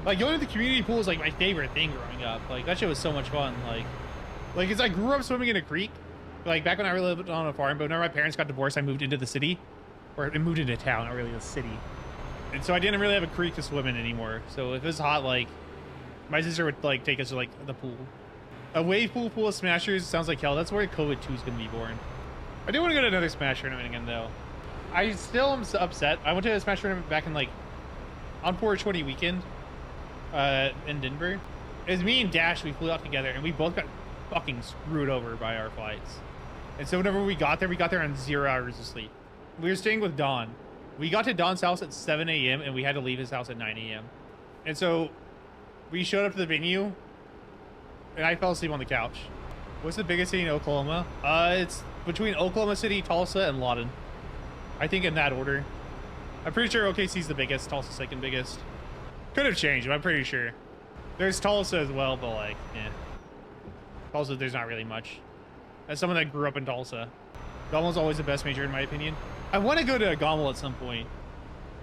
Like going to the community pool is like my favorite thing growing up. Like that shit was so much fun. Like cause I grew up swimming in a creek. Like back when I lived on a farm, but whenever my parents got divorced, I moved into the city, or I moved into town, not really a city. And so I didn't really have a creek to swim in anymore. So if it was hot, like my sister would like take us to like the pool. A wave pool full of Smashers sounds like hell. That's where COVID 2 is gonna be born. I do want to go to another Smash tournament again though. I still am upset. I went to a Smash tournament back in like on 420 weekend in Denver. It was me and Dash. We flew out together and we both got fucking screwed over by our flights. And so whenever we got there on 0 hours of sleep. We were staying with Don. We got to Don's house at 7 a.m. and we had to leave his house at 9 a.m. And so we showed up to the venue and I fell asleep on the couch. What's the biggest city in Oklahoma? It's between Oklahoma City, Tulsa, and Lawton. I think in that order. I'm pretty sure OKC's the biggest, Tulsa's second biggest. Could have changed, but I'm pretty sure. There's Tulsa as well, but like, yeah. Tulsa, there's not really much. as someone that grew up in Tulsa. Gommel's always the best major in my opinion. I want to go to Gommel at some point.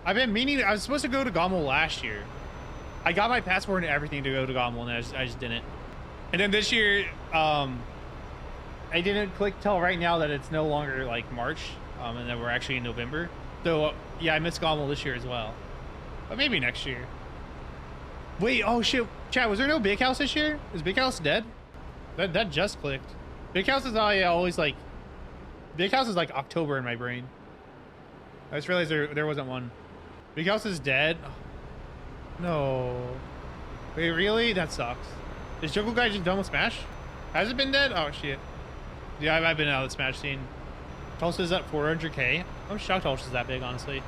I've been meaning, I was supposed to go to Gommel last year. I got my passport and everything to go to Gommel, and I just didn't. And then this year, I didn't click till right now that it's no longer like March, and that we're actually in November. So yeah, I missed Gommel this year as well, but maybe next year. Wait, oh shit, chat, was there no Big House this year? Is Big House dead? That just clicked. Big House is always like, Big House is like October in my brain. I just realized there wasn't one. Big House is dead. No. Wait, really? That sucks. Is Jungle Guy just done with Smash? Has it been dead? Oh shit. Yeah, I've been out of the Smash scene. Tulsa's at 400K. I'm shocked Tulsa's that big, honestly.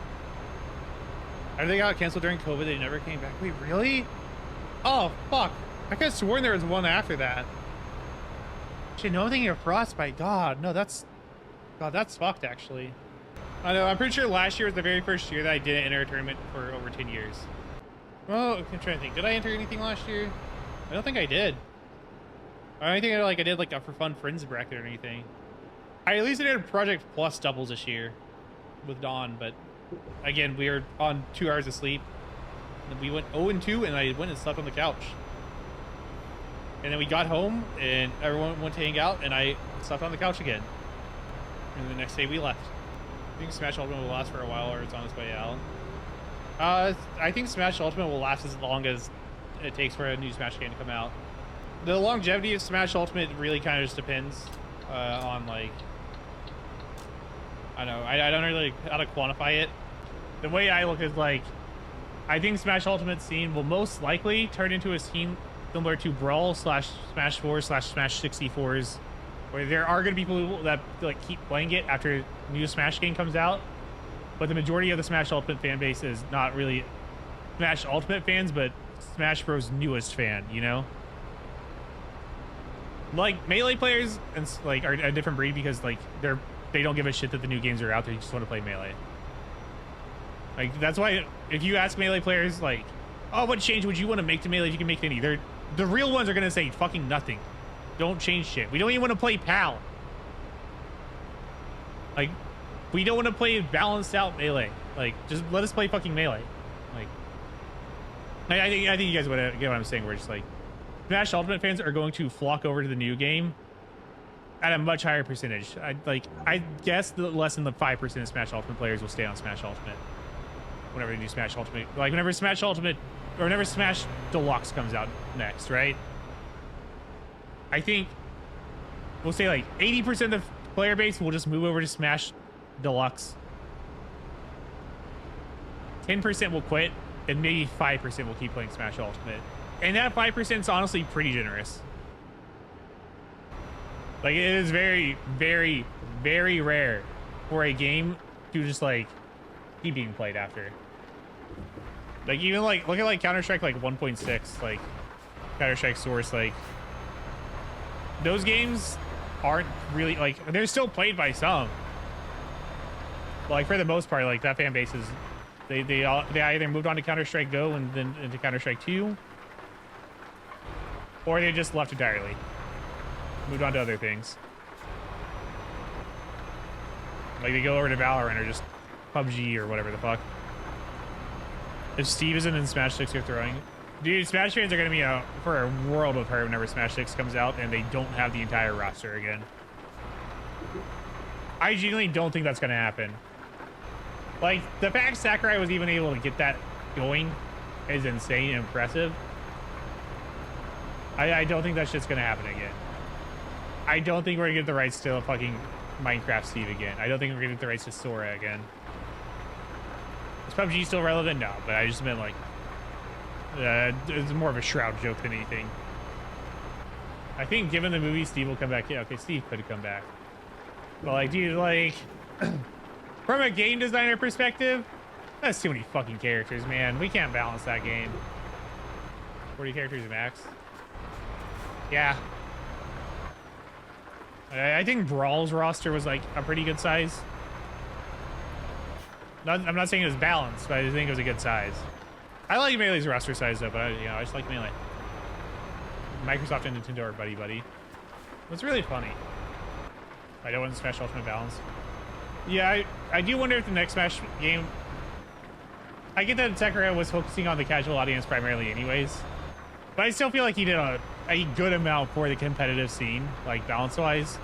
I think they got canceled during COVID. They never came back. Wait, really? Oh, fuck. I could have sworn there was one after that. Shit, no, I'm thinking of Frostbite. God, no, that's fucked, actually. I know, I'm pretty sure last year was the very first year that I didn't enter a tournament for over 10 years. Oh, I'm trying to think. Did I enter anything last year? I don't think I did. I don't think I did like a for fun friends bracket or anything. I at least did Project Plus doubles this year with Dawn, but again, we were on 2 hours of sleep. And we went 0-2, and I went and slept on the couch. And then we got home, and everyone went to hang out, and I slept on the couch again. And the next day we left. I think Smash Ultimate will last for a while, or it's on its way out. I think Smash Ultimate will last as long as it takes for a new Smash game to come out. The longevity of Smash Ultimate really kind of just depends on, like, I don't know. I don't really know how to quantify it. The way I look is, like, I think Smash Ultimate scene will most likely turn into a scene similar to Brawl / Smash 4 / Smash 64's, where there are going to be people that like keep playing it after a new Smash game comes out, but the majority of the Smash Ultimate fan base is not really Smash Ultimate fans, but Smash Bros. Newest fan, you know? Like, Melee players and like are a different breed because like they don't give a shit that the new games are out there. They just want to play Melee. Like, that's why if you ask Melee players like, oh, what change would you want to make to Melee if you can make any? The real ones are going to say fucking nothing. Don't change shit. We don't even want to play PAL. Like, we don't want to play balanced out Melee. Like, just let us play fucking Melee. Like, I think you guys would get what I'm saying. We're just like, Smash Ultimate fans are going to flock over to the new game at a much higher percentage. I guess the less than the 5% of Smash Ultimate players will stay on Smash Ultimate whenever the new Smash Ultimate, like whenever Smash Ultimate or whenever Smash Deluxe comes out next, right? I think we'll say like 80% of the player base will just move over to Smash Deluxe. 10% will quit, and maybe 5% will keep playing Smash Ultimate. And that 5% is honestly pretty generous. Like, it is very, very, very rare for a game to just like keep being played after. Like, even like, look at like Counter-Strike like 1.6, like Counter-Strike Source, like those games aren't really like, they're still played by some. But like for the most part, like that fan base is, they either moved on to Counter-Strike Go and then into Counter-Strike 2, or they just left entirely, moved on to other things. Like they go over to Valorant or just PUBG or whatever the fuck. If Steve isn't in Smash 6, you're throwing. Dude, Smash fans are going to be out for a world of hurt whenever Smash 6 comes out and they don't have the entire roster again. I genuinely don't think that's going to happen. Like, the fact Sakurai was even able to get that going is insane and impressive. I don't think that shit's going to happen again. I don't think we're going to get the rights to fucking Minecraft Steve again. I don't think we're going to get the rights to Sora again. Is PUBG still relevant? No, but I just meant like, it's more of a Shroud joke than anything. I think given the movie, Steve will come back. Yeah, okay, Steve could have come back. But like, dude, like, from a game designer perspective, that's too many fucking characters, man. We can't balance that game. 40 characters max. Yeah. I think Brawl's roster was like a pretty good size. I'm not saying it was balanced, but I think it was a good size. I like Melee's roster size though, but I just like Melee. Microsoft and Nintendo are buddy-buddy. It's really funny. I don't want to Smash Ultimate Balance. Yeah, I do wonder if the next Smash game... I get that Sakura was focusing on the casual audience primarily anyways. But I still feel like he did a good amount for the competitive scene, like balance-wise.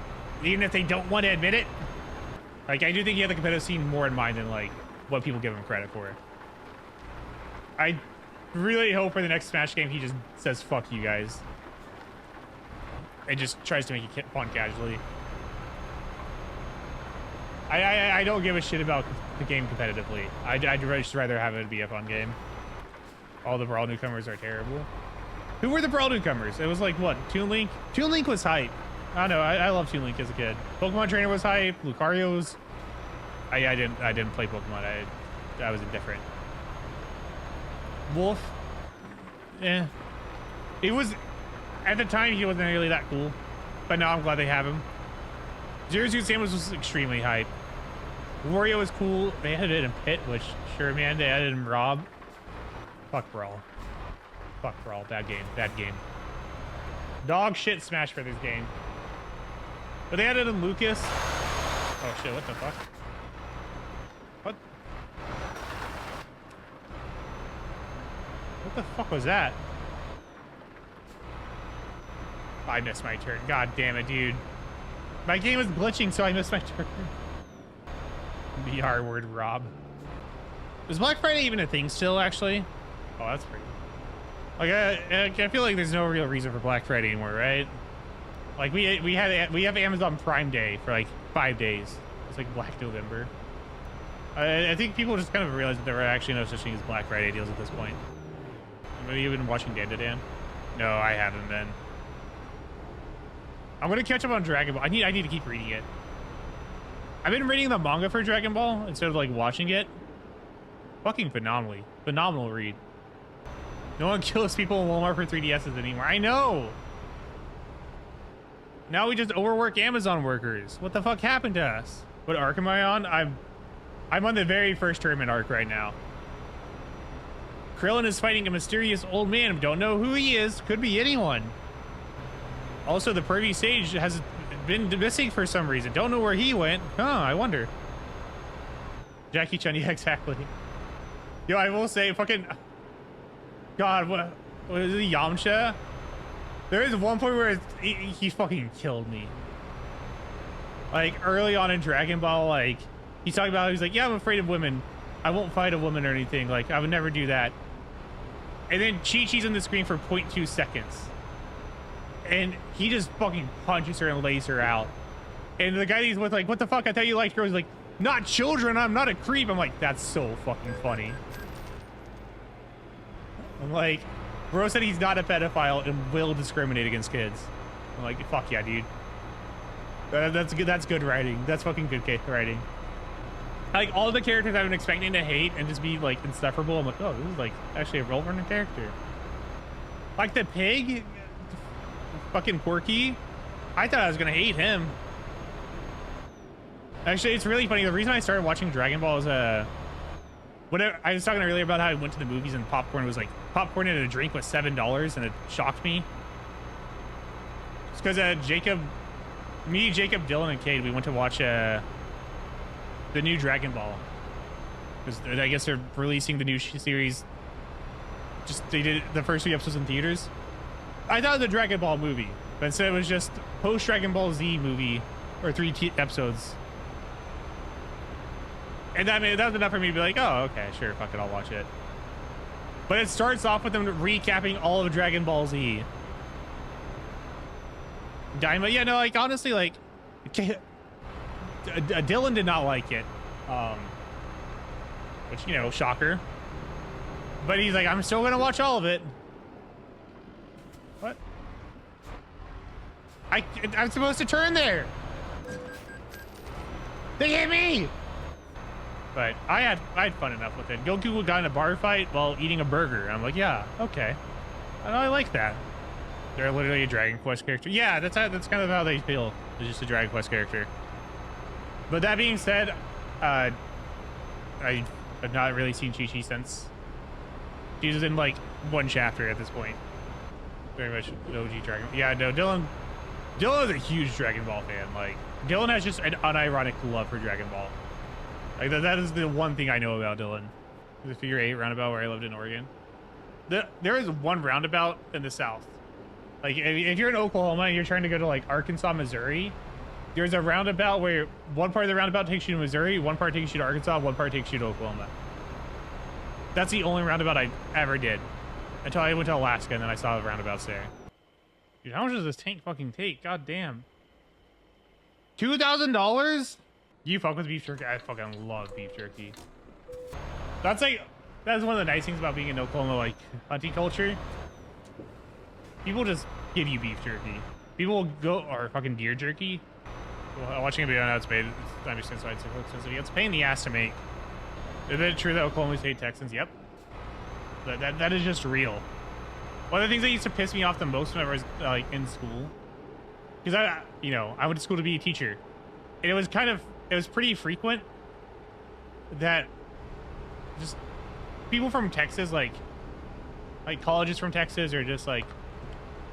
Even if they don't want to admit it. Like, I do think he had the competitive scene more in mind than, like, what people give him credit for. I really hope for the next Smash game he just says, fuck you guys. And just tries to make it fun casually. I don't give a shit about the game competitively. I'd just rather have it be a fun game. All the Brawl newcomers are terrible. Who were the Brawl newcomers? It was like, what, Toon Link? Toon Link was hype. I don't know, I loved Toon Link as a kid. Pokemon Trainer was hype. Lucario was... I didn't play Pokemon. I was indifferent. Wolf? Eh. It was... At the time, he wasn't really that cool. But now I'm glad they have him. Zero Suit Samus was extremely hype. Wario was cool. They added it in Pit, which, sure, man, they added in Rob. Fuck Brawl. Fuck Brawl. Bad game. Bad game. Dog shit Smash Brothers game. But they added in Lucas. Oh shit, what the fuck? What? What the fuck was that? I missed my turn. God damn it, dude. My game was glitching, so I missed my turn. VR word Rob. Is Black Friday even a thing still, actually? Oh, that's pretty. Like, I feel like there's no real reason for Black Friday anymore, right? Like, we have Amazon Prime Day for like 5 days. It's like Black November. I think people just kind of realize that there are actually no such thing as Black Friday deals at this point. Have you been watching Dan to Dan? No, I haven't been. I'm gonna catch up on Dragon Ball. I need to keep reading it. I've been reading the manga for Dragon Ball instead of like watching it. Fucking phenomenal read. No one kills people in Walmart for 3DSs anymore. I know. Now we just overwork Amazon workers. What the fuck happened to us? What arc am I on? I'm on the very first tournament arc right now. Krillin is fighting a mysterious old man. Don't know who he is. Could be anyone. Also, the pervy sage has been missing for some reason. Don't know where he went. Huh, I wonder. Jackie Chan, yeah, exactly. Yo, I will say, fucking... God, what is it, Yamcha? There is one point where he fucking killed me. Like, early on in Dragon Ball, like, he's talking about, he's like, yeah, I'm afraid of women. I won't fight a woman or anything. Like, I would never do that. And then Chi-Chi's on the screen for 0.2 seconds. And he just fucking punches her and lays her out. And the guy he's with, like, what the fuck? I thought you liked girls. He's like, not children. I'm not a creep. I'm like, that's so fucking funny. I'm like, bro said he's not a pedophile and will discriminate against kids. I'm like, fuck yeah, dude. That's good. That's good writing. That's fucking good writing. Like, all the characters I've been expecting to hate and just be, like, insufferable, I'm like, oh, this is, like, actually a well-written character. Like, the pig, fucking Porky, I thought I was gonna hate him. Actually, it's really funny. The reason I started watching Dragon Ball is, whatever, I was talking earlier about how I went to the movies and popcorn was, like, popcorn and a drink was $7, and it shocked me. It's because, Jacob, Dylan, and Cade, we went to watch, the new Dragon Ball, because I guess they're releasing the new series. Just they did the first 3 episodes in theaters. I thought it was a Dragon Ball movie, but instead it was just post Dragon Ball Z movie, or 3 episodes. And that was enough for me to be like, oh, okay, sure, fuck it, I'll watch it. But it starts off with them recapping all of Dragon Ball Z. Daima, yeah, no, like honestly, like. Dylan did not like it, which, you know, shocker. But he's like, I'm still gonna watch all of it. What? I'm supposed to turn there. They hit me. But I had fun enough with it. Goku got in a bar fight while eating a burger. I'm like, yeah, okay, I like that. They're literally a Dragon Quest character. Yeah, that's kind of how they feel. They're just a Dragon Quest character. But that being said, I have not really seen Chi-Chi since. She's in like 1 chapter at this point. Very much OG Dragon. Yeah, no, Dylan Dylan is a huge Dragon Ball fan. Like, Dylan has just an unironic love for Dragon Ball. Like, that is the one thing I know about Dylan. The figure 8 roundabout where I lived in Oregon. There is one roundabout in the South. Like, if you're in Oklahoma and you're trying to go to, like, Arkansas, Missouri, there's a roundabout where one part of the roundabout takes you to Missouri, one part takes you to Arkansas, one part takes you to Oklahoma. That's the only roundabout I ever did. Until I went to Alaska and then I saw the roundabouts there. Dude, how much does this tank fucking take? God damn. $2,000? You fuck with beef jerky? I fucking love beef jerky. That's one of the nice things about being in Oklahoma, like, hunting culture. People just give you beef jerky. People will go, or fucking deer jerky. Well, watching a video on how it's made, I understand why it's so expensive. It's a pain in the ass to make. Is it true that Oklahoma State Texans? Yep. That is just real. One of the things that used to piss me off the most whenever I was like in school, because I went to school to be a teacher, and it was pretty frequent that just people from Texas, like colleges from Texas, or just like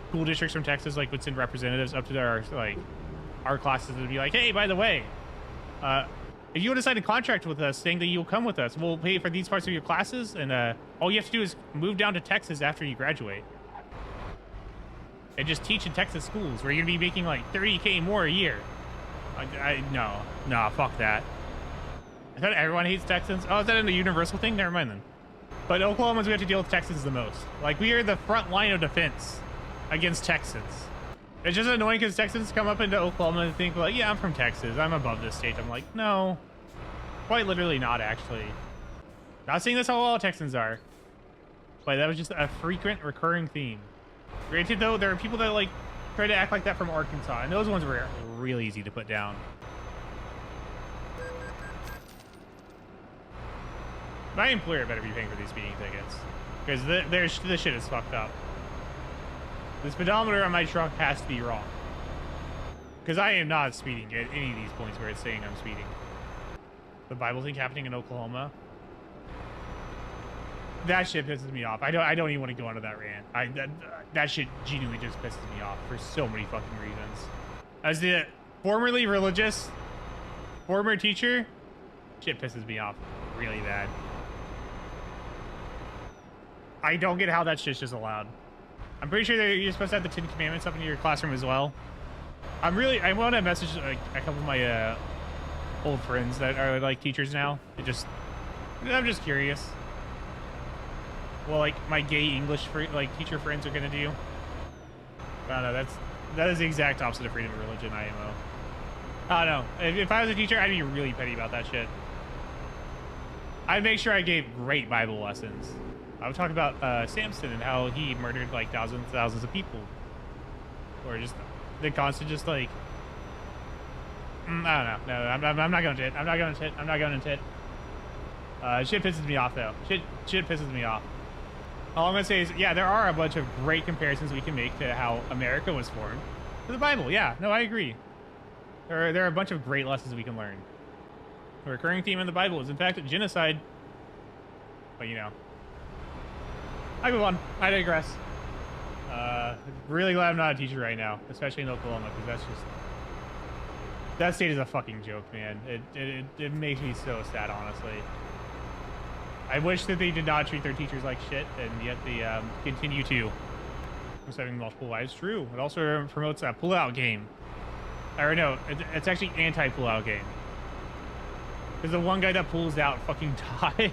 school districts from Texas, like would send representatives up to our classes and be like, hey, by the way, if you want to sign a contract with us saying that you'll come with us, we'll pay for these parts of your classes, and all you have to do is move down to Texas after you graduate and just teach in Texas schools where you're gonna be making like 30K more a year. No, fuck that. I thought everyone hates Texans. Oh, is that a universal thing? Never mind then. But Oklahomans, we have to deal with Texans the most. Like, we are the front line of defense against Texans. It's just annoying because Texans come up into Oklahoma and think, like, yeah, I'm from Texas, I'm above this state. I'm like, no, quite literally not, actually. Not saying that's how all Texans are, but that was just a frequent recurring theme. Granted, though, there are people that like try to act like that from Arkansas, and those ones were really easy to put down. My employer better be paying for these speeding tickets, because this shit is fucked up. The speedometer on my truck has to be wrong, because I am not speeding at any of these points where it's saying I'm speeding. The Bible thing happening in Oklahoma, that shit pisses me off. I don't even want to go into that rant. That shit genuinely just pisses me off for so many fucking reasons. As the formerly religious former teacher, shit pisses me off really bad. I don't get how that shit's just allowed. I'm pretty sure that you're supposed to have the 10 Commandments up in your classroom as well. I want to message like a couple of my old friends that are like teachers now. I'm just curious. Well, like my gay English teacher friends are gonna do. I don't know. That is the exact opposite of freedom of religion, IMO. I don't know. If I was a teacher, I'd be really petty about that shit. I'd make sure I gave great Bible lessons. I would talk about Samson and how he murdered like thousands of people, or just the constant just like I don't know. No, I'm not gonna tit. I'm not gonna tit. Shit pisses me off though. Shit pisses me off. All I'm gonna say is, yeah, there are a bunch of great comparisons we can make to how America was formed to the Bible. Yeah, no, I agree. There are a bunch of great lessons we can learn. The recurring theme in the Bible is, in fact, genocide. But you know, I move on. I digress. Really glad I'm not a teacher right now, especially in Oklahoma, because that state is a fucking joke, man. It makes me so sad, honestly. I wish that they did not treat their teachers like shit, and yet they continue to. Just having multiple wives, true. It also promotes a pull-out game. Or no, it's actually anti-pull-out game. Because the one guy that pulls out fucking dies.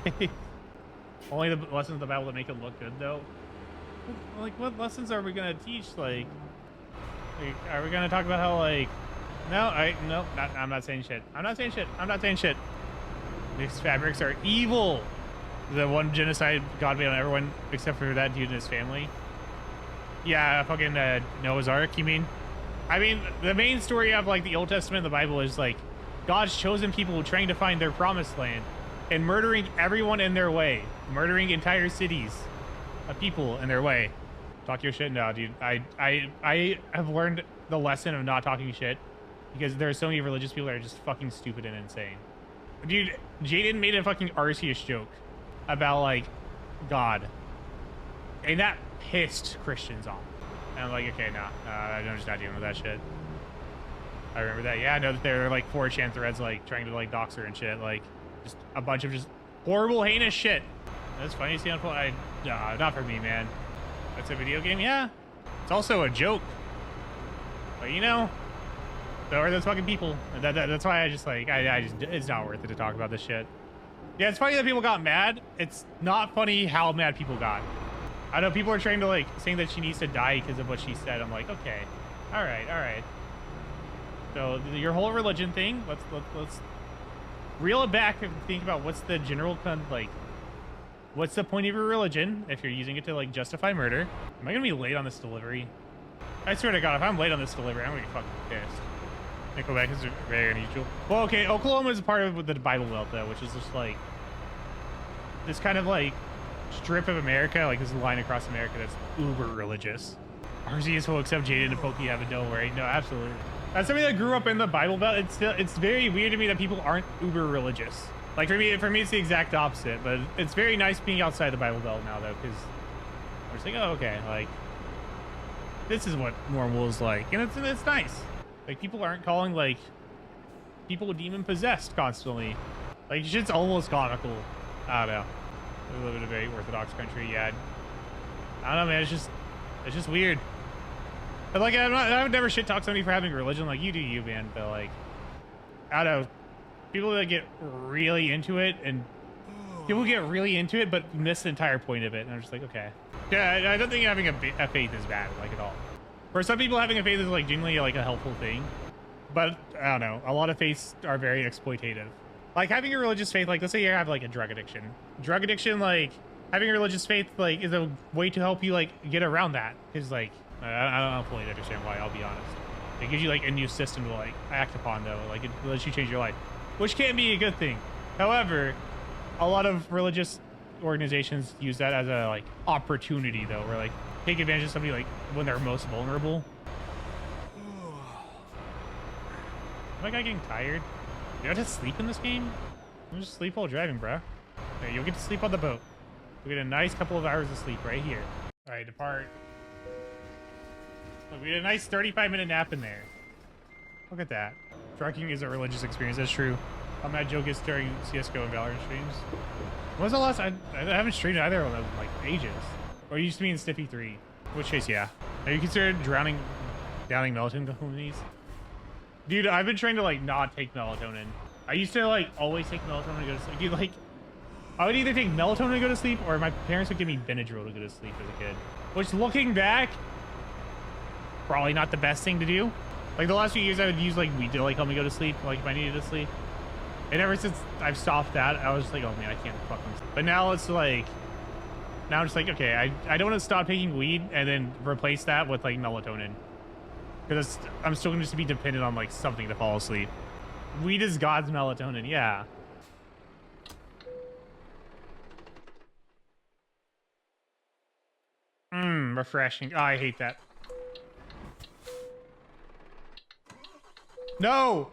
Only the lessons of the Bible that make it look good, though. Like, what lessons are we gonna teach? Like are we gonna talk about how, like, I'm not saying shit. I'm not saying shit. These fabrics are evil. The one genocide God made on everyone except for that dude and his family. Yeah, fucking Noah's Ark, you mean? I mean, the main story of, like, the Old Testament and the Bible is, like, God's chosen people trying to find their promised land and murdering everyone in their way. Murdering entire cities of people in their way. Talk your shit now, dude. I have learned the lesson of not talking shit because there are so many religious people that are just fucking stupid and insane. Dude, Jaden made a fucking Arceus joke about, like, God. And that pissed Christians off. And I'm like, okay, no, I'm just not dealing with that shit. I remember that. Yeah, I know that there are like 4chan threads like trying to like dox her and shit. Like just a bunch of just horrible, heinous shit. That's funny to see on phone. Not for me, man. That's a video game. Yeah, it's also a joke. But you know, so are those fucking people. That's why I just like I just it's not worth it to talk about this shit. Yeah, it's funny that people got mad. It's not funny how mad people got. I know people are trying to like saying that she needs to die because of what she said. I'm like, okay, all right. So your whole religion thing. Let's reel it back and think about what's the general like. What's the point of your religion if you're using it to like justify murder? Am I gonna be late on this delivery? I swear to God, if I'm late on this delivery, I'm gonna be fucking pissed. Nickelback is very unusual. Well, okay, Oklahoma is part of the Bible Belt though, which is just like this kind of like strip of America, like this line across America that's uber religious. RZ is full except Jaden and Pokey have a don't worry. No, absolutely. As somebody that grew up in the Bible Belt, it's very weird to me that people aren't uber religious. Like for me, it's the exact opposite. But it's very nice being outside the Bible Belt now, though, because I'm just like, oh, okay, like this is what normal is like, and it's nice. Like people aren't calling like people demon possessed constantly. Like shit's almost comical. I don't know. We live in a very orthodox country. Yeah, I don't know, man. It's just weird. But like I would never shit talk somebody for having a religion. Like you do you, man. But like I don't know. People that get really into it, and people get really into it, but miss the entire point of it. And I'm just like, okay. Yeah, I don't think having a faith is bad, like at all. For some people, having a faith is like genuinely like a helpful thing. But I don't know. A lot of faiths are very exploitative. Like having a religious faith, like let's say you have like a drug addiction. Drug addiction, like having a religious faith, like is a way to help you like get around that. Because like I don't fully understand why. I'll be honest. It gives you like a new system to like act upon, though. Like it lets you change your life, which can be a good thing. However, a lot of religious organizations use that as a like opportunity, though, where like take advantage of somebody like when they're most vulnerable. Am I getting tired? Do I just sleep in this game? I'm just sleep while driving, bro. Okay, you'll get to sleep on the boat. You'll get a nice couple of hours of sleep right here. All right, depart. Look, we had a nice 35-minute nap in there. Look at that. Trucking is a religious experience. That's true. How mad Joe gets during CSGO and Valorant streams. When was the last? I haven't streamed either of them in like ages. Or you used to be in Stiffy 3. In which case, yeah. Have you considered downing melatonin companies? Dude, I've been trying to like not take melatonin. I used to like always take melatonin to go to sleep. Dude, like I would either take melatonin to go to sleep, or my parents would give me Benadryl to go to sleep as a kid. Which, looking back, probably not the best thing to do. Like the last few years, I would use like weed to like help me go to sleep, like if I needed to sleep. And ever since I've stopped that, I was just like, oh man, I can't fucking sleep. But now it's like, now I'm just like, okay, I don't want to stop taking weed and then replace that with like melatonin. Because I'm still going to be dependent on like something to fall asleep. Weed is God's melatonin, yeah. Refreshing. Oh, I hate that. No!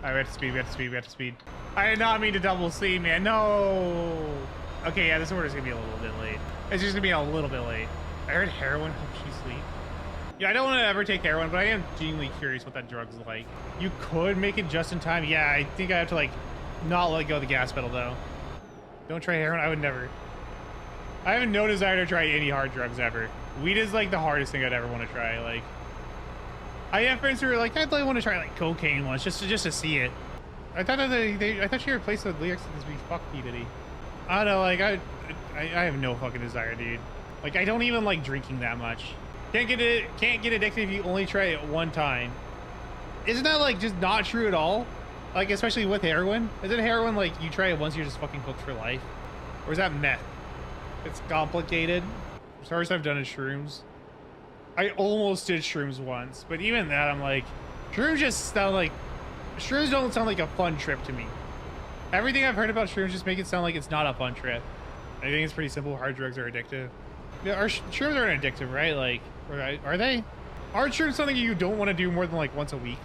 Alright, we have to speed. I did not mean to double C, man. No! Okay, yeah, this order's gonna be a little bit late. It's just gonna be a little bit late. I heard heroin helps you sleep. Yeah, I don't want to ever take heroin, but I am genuinely curious what that drug's like. You could make it just in time. Yeah, I think I have to, like, not let go of the gas pedal, though. Don't try heroin. I would never. I have no desire to try any hard drugs ever. Weed is, like, the hardest thing I'd ever want to try. Like, I have friends who are like, I'd want to try, like, cocaine once, just to see it. I thought that I thought she replaced the lyrics with this be fuck P. Diddy. I don't know, like, I have no fucking desire, dude. Like, I don't even like drinking that much. Can't get addicted if you only try it one time. Isn't that like just not true at all? Like, especially with heroin? Isn't heroin like you try it once, you're just fucking hooked for life? Or is that meth? It's complicated. As far as I've done is shrooms. I almost did shrooms once, but even that, I'm like, shrooms just sound like, shrooms don't sound like a fun trip to me. Everything I've heard about shrooms just make it sound like it's not a fun trip. I think it's pretty simple. Hard drugs are addictive. Yeah, shrooms aren't addictive, right? Like, are they? Are shrooms something you don't want to do more than like once a week?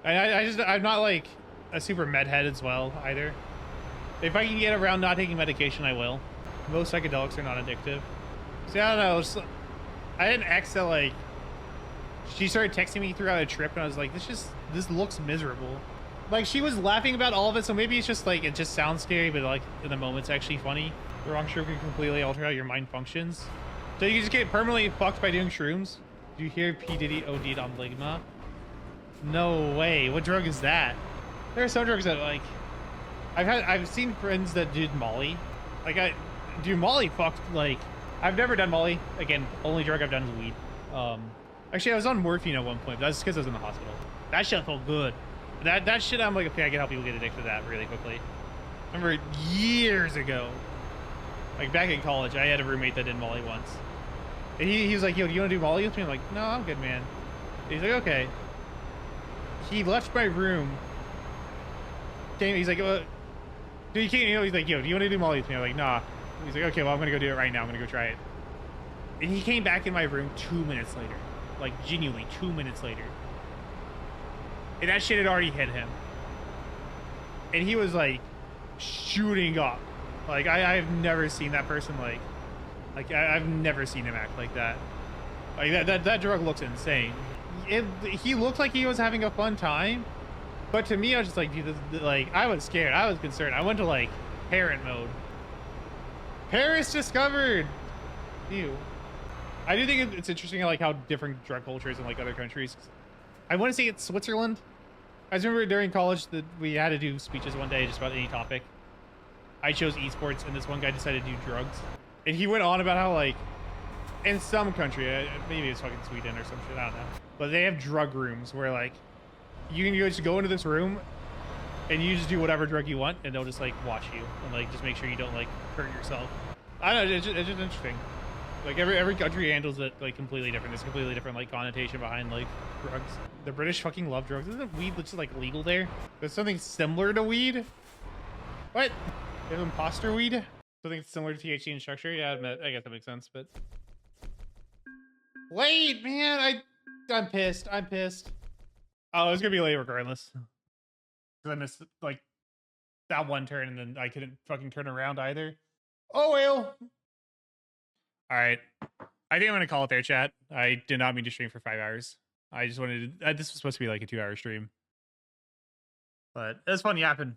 I'm not like a super med head as well either. If I can get around not taking medication, I will. Most psychedelics are not addictive. See, I don't know. I had an ex that like, she started texting me throughout a trip, and I was like, this looks miserable. Like, she was laughing about all of it, so maybe it's just like, it just sounds scary, but like in the moment it's actually funny. The wrong shroom can completely alter how your mind functions. So you just get permanently fucked by doing shrooms. Do you hear P. Diddy OD'd on Ligma? No way. What drug is that? There are some drugs that like, I've seen friends that did Molly. Like Molly fucked like, I've never done Molly. Again, only drug I've done is weed. Actually, I was on morphine at one point, but that's because I was in the hospital. That shit felt good. That shit, I'm like, okay, I can help people get addicted to that really quickly. I remember years ago, like back in college, I had a roommate that did Molly once. And he was like, yo, do you want to do Molly with me? I'm like, no, I'm good, man. He's like, okay. He left my room. He's like, dude, you can't, he's like, yo, do you want to do Molly with me? I'm like, nah. He's like, okay, well, I'm going to go do it right now. I'm going to go try it. And he came back in my room 2 minutes later. Like, genuinely, 2 minutes later. And that shit had already hit him. And he was, like, shooting up. Like, I've never seen that person, like, I've never seen him act like that. Like, that drug looks insane. He looked like he was having a fun time. But to me, I was just like, dude, like, I was scared. I was concerned. I went to, like, parent mode. Paris discovered! Ew. I do think it's interesting, like, how different drug cultures in, like, other countries. I want to say it's Switzerland. I just remember during college that we had to do speeches one day just about any topic. I chose esports, and this one guy decided to do drugs. And he went on about how, like, in some country, maybe it's fucking Sweden or some shit, I don't know. But they have drug rooms where, like, you can just go into this room and you just do whatever drug you want, and they'll just, like, watch you and, like, just make sure you don't, like, hurt yourself. I don't know, it's just interesting. Like, every country handles it, like, completely different. There's completely different, like, connotation behind, like, drugs. The British fucking love drugs. Isn't weed just, like, legal there? There's something similar to weed? What? They have imposter weed? Something similar to THC in structure? Yeah, I guess that makes sense, but... Late, man! I'm pissed. I'm pissed. Oh, it's gonna be late regardless. Because I missed, like, that one turn, and then I couldn't fucking turn around either. Oh, well! Alright. I think I'm gonna call it there, chat. I did not mean to stream for 5 hours. I just wanted to... this was supposed to be, like, a 2-hour stream. But it was fun yapping.